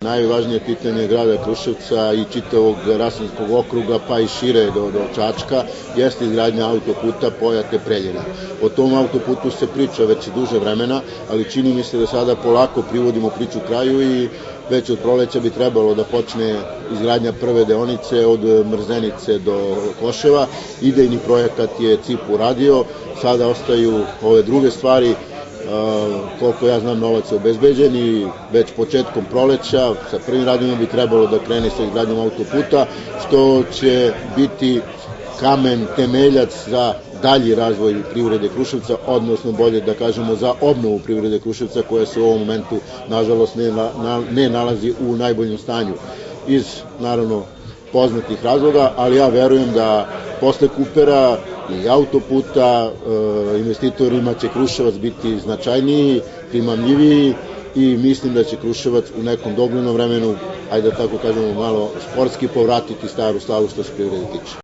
Najvažnije pitanje grada Kruševca i čitavog Rasinskog okruga, pa i šire do Čačka, jeste izgradnja autoputa Pojate-Preljina. O tom autoputu se priča već duže vremena, ali čini mi se da sada polako privodimo priču kraju i već od proleća bi trebalo da počne izgradnja prve deonice od Mrzenice do Koševa. Idejni projekat je CIP uradio, sada ostaju ove druge stvari. Koliko ja znam, novac je obezbeđen i već početkom proleća sa prvim radovima bi trebalo da krene sa izgradnjom autoputa, što će biti kamen temeljac za dalji razvoj privrede Kruševca, odnosno bolje da kažemo za obnovu privrede Kruševca, koja se u ovom momentu nažalost ne nalazi u najboljem stanju iz naravno poznatih razloga, ali ja verujem da posle Kupera i autoputa investitorima će Kruševac biti značajniji, primamljiviji i mislim da će Kruševac u nekom doglednom vremenu, ajde da tako kažemo malo sportski, povratiti staru slavu što se privrede tiče.